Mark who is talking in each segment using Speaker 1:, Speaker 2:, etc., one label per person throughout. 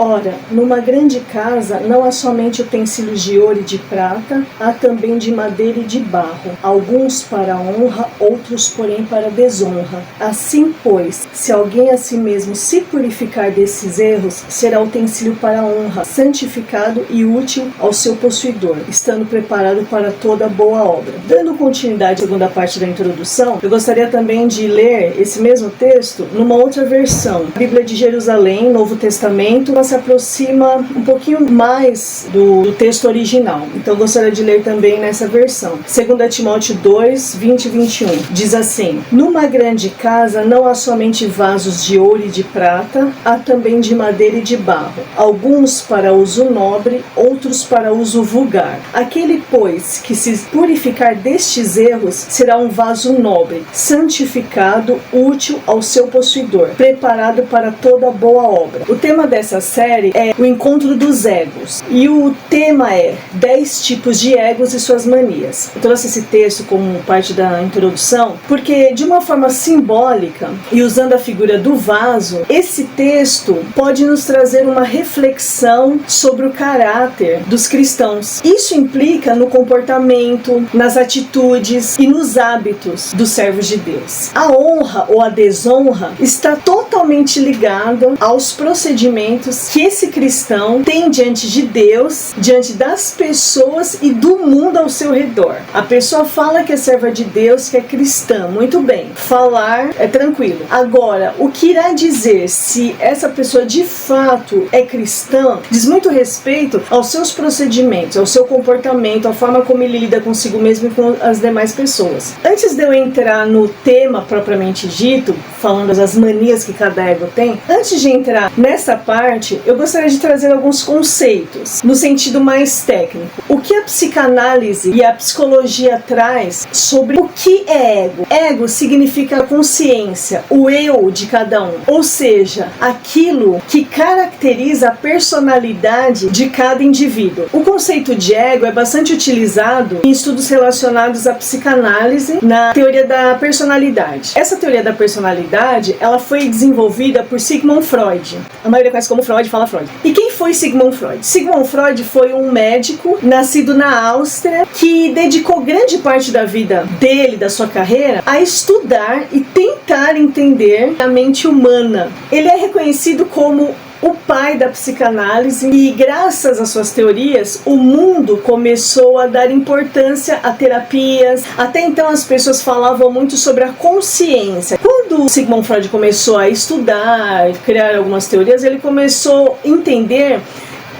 Speaker 1: Ora, numa grande casa não há somente utensílios de ouro e de prata, há também de madeira e de barro, alguns para honra, outros porém para desonra. Assim, pois, se alguém a si mesmo se purificar desses erros, será utensílio para honra, santificado e útil ao seu possuidor, estando preparado para toda boa obra. Dando continuidade à segunda parte da introdução, eu gostaria também de ler esse mesmo texto numa outra versão. A Bíblia de Jerusalém, Novo Testamento, ela se aproxima um pouquinho mais do texto original. Então eu gostaria de ler também nessa versão. 2 Timóteo 2, 20 e 21. Diz assim: numa grande casa não há somente vasos de ouro e de prata, há também de madeira e de barro, alguns para uso nobre, outros para uso vulgar. Aquele, pois, que se purificar destes erros, será um vaso nobre, santificado, útil ao seu possuidor, preparado para toda boa obra. O tema dessa série é o encontro dos egos, e o tema é 10 tipos de egos e suas manias. Eu trouxe esse texto como parte da introdução, porque de uma forma simbólica, e usando a figura do vaso, esse texto pode nos trazer uma reflexão sobre o caráter dos cristãos. Isso implica no comportamento, nas atitudes e nos hábitos dos servos de Deus. A honra ou a desonra está totalmente ligada aos procedimentos que esse cristão tem diante de Deus, diante das pessoas e do mundo ao seu redor. A pessoa fala que é serva de Deus, que é cristã, muito bem. Falar é tranquilo. Agora, o que irá dizer se essa pessoa de fato é cristã, diz muito respeito aos seus procedimentos, ao seu comportamento, à forma como ele lida consigo mesmo e com as demais pessoas. Antes de eu entrar no tema propriamente dito, falando das manias que cada ego tem, antes de entrar nessa parte, eu gostaria de trazer alguns conceitos, no sentido mais técnico. O que a psicanálise e a psicologia traz sobre o que é ego? Ego significa consciência, o eu de cada um, ou seja, aquilo que caracteriza a personalidade de cada indivíduo. O conceito de ego é bastante utilizado em estudos relacionados à psicanálise na teoria da personalidade. Essa teoria da personalidade, ela foi desenvolvida por Sigmund Freud. A maioria conhece como Freud, fala Freud. E quem foi Sigmund Freud? Sigmund Freud foi um médico nascido na Áustria que dedicou grande parte da vida dele, da sua carreira, a estudar e tentar entender a mente humana. Ele é reconhecido como o pai da psicanálise e, graças às suas teorias, o mundo começou a dar importância a terapias. Até então as pessoas falavam muito sobre a consciência. Quando Sigmund Freud começou a estudar, criar algumas teorias, ele começou a entender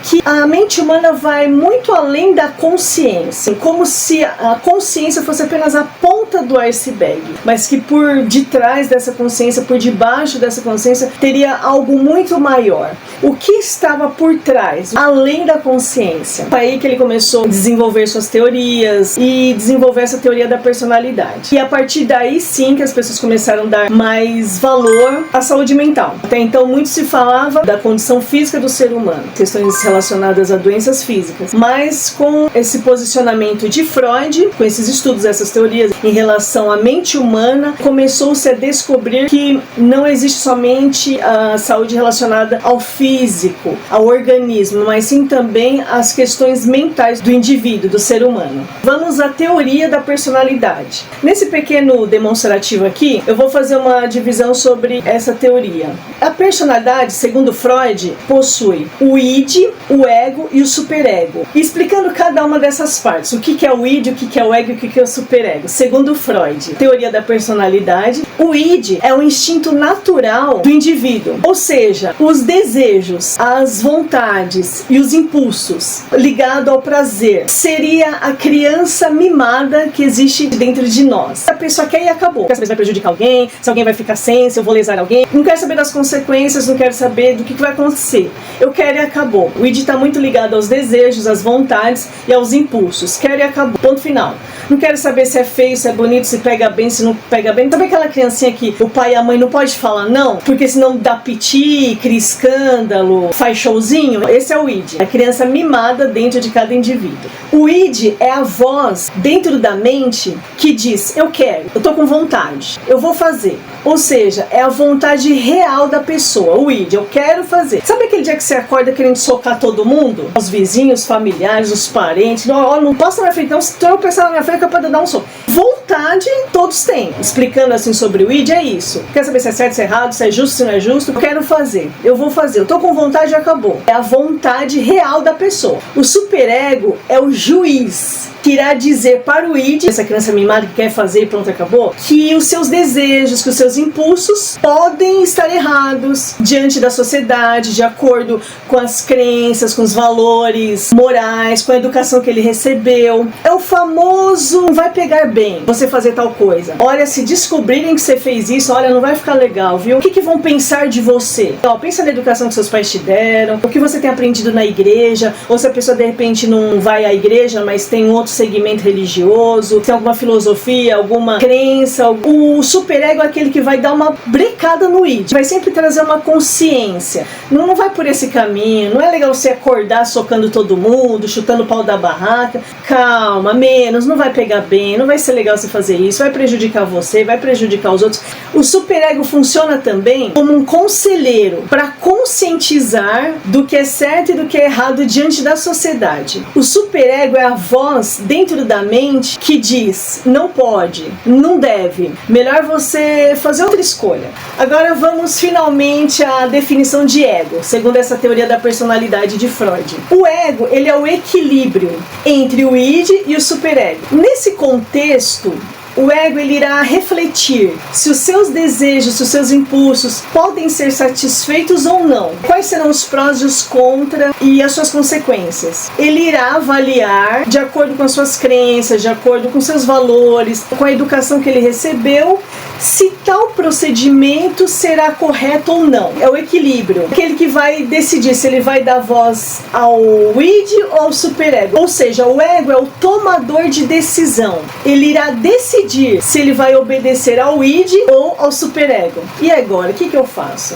Speaker 1: que a mente humana vai muito além da consciência, como se a consciência fosse apenas a ponta do iceberg, mas que por detrás dessa consciência, por debaixo dessa consciência, teria algo muito maior. O que estava por trás, além da consciência? Foi aí que ele começou a desenvolver suas teorias e desenvolver essa teoria da personalidade. E a partir daí sim que as pessoas começaram a dar mais valor à saúde mental. Até então muito se falava da condição física do ser humano, questões relacionadas a doenças físicas, mas com esse posicionamento de Freud, com esses estudos, essas teorias em relação à mente humana, começou-se a descobrir que não existe somente a saúde relacionada ao físico, ao organismo, mas sim também às questões mentais do indivíduo, do ser humano. Vamos à teoria da personalidade. Nesse pequeno demonstrativo aqui, eu vou fazer uma divisão sobre essa teoria. A personalidade, segundo Freud, possui o id, o ego e o superego. E explicando cada uma dessas partes, o que é o id, o que é o ego e o que é o superego. Segundo Freud, teoria da personalidade, o id é o instinto natural do indivíduo, ou seja, os desejos, as vontades e os impulsos ligado ao prazer. Seria a criança mimada que existe dentro de nós. A pessoa quer e acabou. Não quer saber se vai prejudicar alguém, se alguém vai ficar sem, se eu vou lesar alguém. Não quero saber das consequências, não quero saber do que vai acontecer. Eu quero e acabou. O id está muito ligado aos desejos, às vontades e aos impulsos. Quero e acabou. Ponto final. Não quero saber se é feio, se é bonito, se pega bem, se não pega bem. Sabe aquela criancinha que o pai e a mãe não pode falar não? Porque senão dá piti, cria escândalo, faz showzinho? Esse é o id. A criança mimada dentro de cada indivíduo. O id é a voz dentro da mente que diz: eu quero, eu tô com vontade, eu vou fazer. Ou seja, é a vontade real da pessoa. O id, eu quero fazer. Sabe aquele dia que você acorda querendo socar todo mundo? Os vizinhos, os familiares, os parentes. Não passa na minha frente, não. Se tropeçar na minha frente, é capaz de dar um soco. Vontade, todos têm. Explicando assim sobre o id, é isso. Quer saber se é certo, se é errado, se é justo, se não é justo? Eu quero fazer, eu vou fazer. Eu tô com vontade e acabou. É a vontade real da pessoa. O superego é o juiz que irá dizer para o id, essa criança mimada que quer fazer e pronto, acabou, que os seus desejos, que os seus impulsos podem estar errados diante da sociedade, de acordo com as crenças, com os valores morais, com a educação que ele recebeu. É o famoso vai pegar bem você fazer tal coisa. Olha, se descobrirem que você fez isso, olha, não vai ficar legal, viu? O que vão pensar de você? Então, pensa na educação que seus pais te deram, o que você tem aprendido na igreja, ou se a pessoa de repente não vai à igreja, mas tem um outro segmento religioso, tem alguma filosofia, alguma crença. O superego é aquele que vai dar uma brecada no id, vai sempre trazer uma consciência. Não vai por esse caminho, não é legal você acordar socando todo mundo, chutando o pau da barraca. Calma, menos, não vai pegar bem, não vai ser legal você fazer isso, vai prejudicar você, vai prejudicar os outros. O superego funciona também como um conselheiro para conscientizar do que é certo e do que é errado diante da sociedade. O superego é a voz dentro da mente que diz: não pode, não deve, melhor você fazer outra escolha. Agora vamos finalmente à definição de ego, segundo essa teoria da personalidade de Freud. O ego, ele é o equilíbrio entre o id e o superego. Nesse contexto, o ego, ele irá refletir se os seus desejos, se os seus impulsos podem ser satisfeitos ou não. Quais serão os prós e os contras e as suas consequências. Ele irá avaliar, de acordo com as suas crenças, de acordo com seus valores, com a educação que ele recebeu, se tal procedimento será correto ou não. É o equilíbrio. Aquele que vai decidir se ele vai dar voz ao id ou ao superego. Ou seja, o ego é o tomador de decisão. Ele irá decidir se ele vai obedecer ao id ou ao superego. E agora, o que eu faço?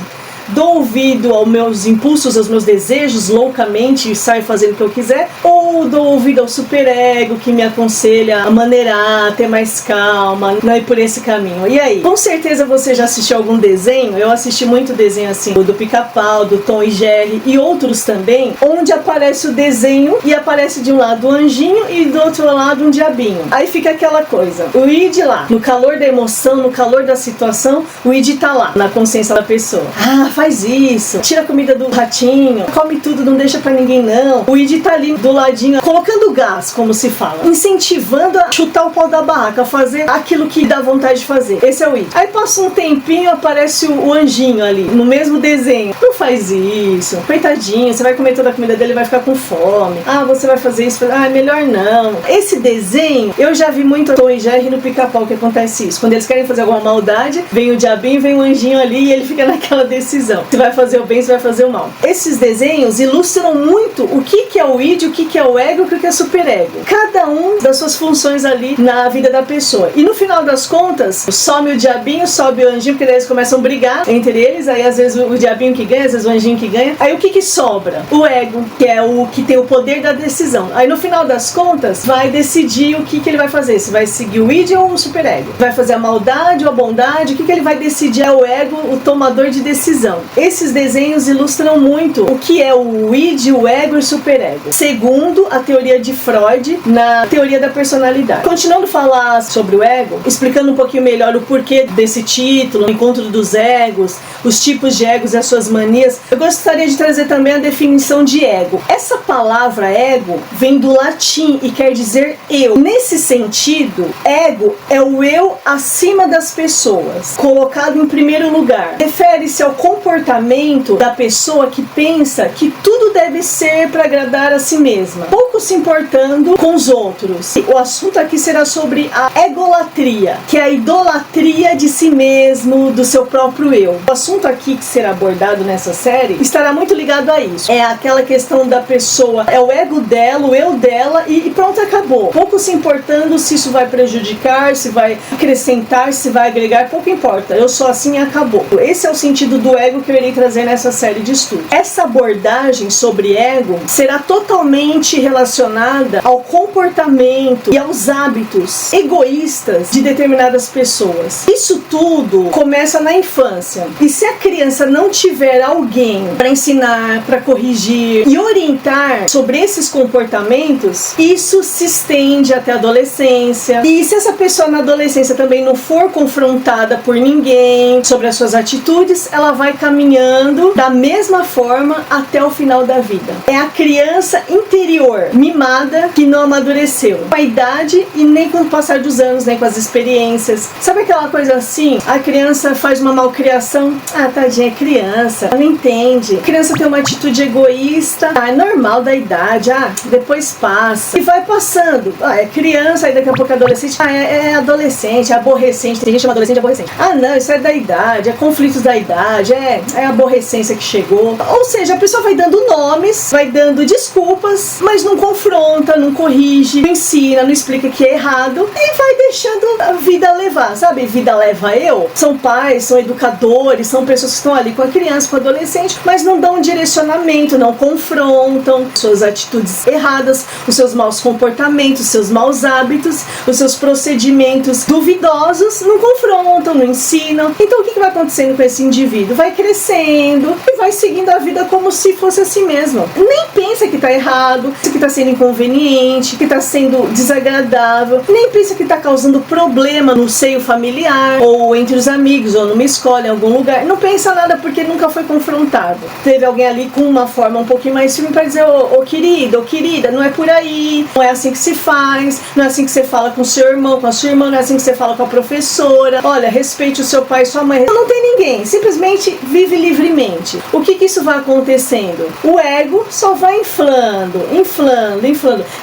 Speaker 1: Dou ouvido aos meus impulsos, aos meus desejos loucamente e saio fazendo o que eu quiser, ou dou ouvido ao superego que me aconselha a maneirar, a ter mais calma, não ir por esse caminho. E aí? Com certeza você já assistiu algum desenho. Eu assisti muito desenho assim, do Pica-Pau, do Tom e Jerry e outros também, onde aparece o desenho e aparece de um lado o anjinho e do outro lado um diabinho. Aí fica aquela coisa, o id lá, no calor da emoção, no calor da situação, o id tá lá, na consciência da pessoa. Faz isso, tira a comida do ratinho, come tudo, não deixa pra ninguém não. O id tá ali do ladinho, colocando gás, como se fala, incentivando a chutar o pau da barraca, a fazer aquilo que dá vontade de fazer. Esse é o id. Aí passa um tempinho, aparece o anjinho ali, no mesmo desenho. Não faz isso, coitadinho, você vai comer toda a comida dele e vai ficar com fome. Você vai fazer isso, melhor não. Esse desenho, eu já vi muito Tom e Jerry no Pica-Pau que acontece isso. Quando eles querem fazer alguma maldade, vem o diabinho, vem o anjinho ali e ele fica naquela decisão. Se vai fazer o bem, se vai fazer o mal. Esses desenhos ilustram muito o que é o id, o que é o ego, o que é o superego. Cada um das suas funções ali na vida da pessoa. E no final das contas, some o diabinho, sobe o anjinho, porque daí eles começam a brigar entre eles, aí às vezes o diabinho que ganha, às vezes o anjinho que ganha. Aí o que sobra? O ego, que é o que tem o poder da decisão. Aí no final das contas, vai decidir o que ele vai fazer, se vai seguir o id ou o superego. Vai fazer a maldade ou a bondade, o que ele vai decidir? É o ego, o tomador de decisão. Esses desenhos ilustram muito o que é o id, o ego e o superego, segundo a teoria de Freud, na teoria da personalidade. Continuando a falar sobre o ego, explicando um pouquinho melhor o porquê desse título, o encontro dos egos, os tipos de egos e as suas manias, eu gostaria de trazer também a definição de ego. Essa palavra ego vem do latim e quer dizer eu. Nesse sentido, ego é o eu acima das pessoas, colocado em primeiro lugar. Refere-se ao comportamento comportamento da pessoa que pensa que tudo deve ser para agradar a si mesma, pouco se importando com os outros. O assunto aqui será sobre a egolatria, que é a idolatria de si mesmo, do seu próprio eu. O assunto aqui que será abordado nessa série estará muito ligado a isso. É aquela questão da pessoa, é o ego dela, o eu dela e pronto, acabou. Pouco se importando se isso vai prejudicar, se vai acrescentar, se vai agregar, pouco importa. Eu sou assim e acabou. Esse é o sentido do ego que eu irei trazer nessa série de estudos. Essa abordagem sobre ego será totalmente relacionada ao comportamento e aos hábitos egoístas de determinadas pessoas. Isso tudo começa na infância. E se a criança não tiver alguém para ensinar, para corrigir e orientar sobre esses comportamentos, isso se estende até a adolescência. E se essa pessoa na adolescência também não for confrontada por ninguém sobre as suas atitudes, ela vai caminhando da mesma forma até o final da vida. É a criança interior, mimada, que não amadureceu com a idade e nem com o passar dos anos, nem com as experiências. Sabe aquela coisa assim? A criança faz uma malcriação, tadinha, é criança, ela não entende. A criança tem uma atitude egoísta, é normal da idade, depois passa. E vai passando, é criança, aí daqui a pouco é adolescente, é adolescente, é aborrecente, tem gente que chama adolescente de aborrecente. Não, isso é da idade, é conflitos da idade, é a aborrecência que chegou. Ou seja, a pessoa vai dando nomes, vai dando desculpas, mas não confronta, não corrige, não ensina, não explica que é errado e vai deixando a vida levar, sabe? Vida leva eu. São pais, são educadores, são pessoas que estão ali com a criança, com o adolescente, mas não dão um direcionamento, não confrontam suas atitudes erradas, os seus maus comportamentos, os seus maus hábitos, os seus procedimentos duvidosos, não confrontam, não ensinam. Então o que vai acontecendo com esse indivíduo? Vai crescendo e vai seguindo a vida como se fosse assim mesmo. Nem pensa que tá errado, que tá sendo inconveniente, que tá sendo desagradável, nem pensa que tá causando problema no seio familiar, ou entre os amigos, ou numa escola, em algum lugar. Não pensa nada porque nunca foi confrontado. Teve alguém ali com uma forma um pouquinho mais firme pra dizer, ô querido, ô querida, não é por aí, não é assim que se faz, não é assim que você fala com o seu irmão, com a sua irmã, não é assim que você fala com a professora, olha, respeite o seu pai e sua mãe. Não tem ninguém, simplesmente vive livremente. O que isso vai acontecendo? O ego só vai inflando,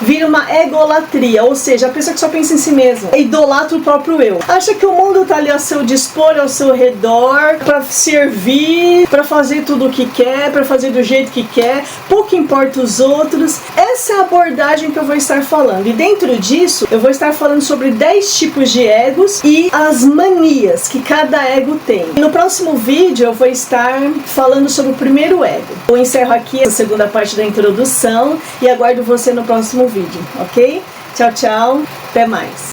Speaker 1: vira uma egolatria, ou seja, a pessoa que só pensa em si mesma, idolatra o próprio eu, acha que o mundo tá ali ao seu dispor, ao seu redor, para servir, para fazer tudo o que quer, para fazer do jeito que quer, pouco importa os outros. Essa é a abordagem que eu vou estar falando, e dentro disso eu vou estar falando sobre 10 tipos de egos e as manias que cada ego tem. No próximo vídeo eu vou estar falando sobre o primeiro ego. Eu encerro aqui a segunda parte da introdução e aguardo você no próximo vídeo, ok? Tchau, tchau, até mais!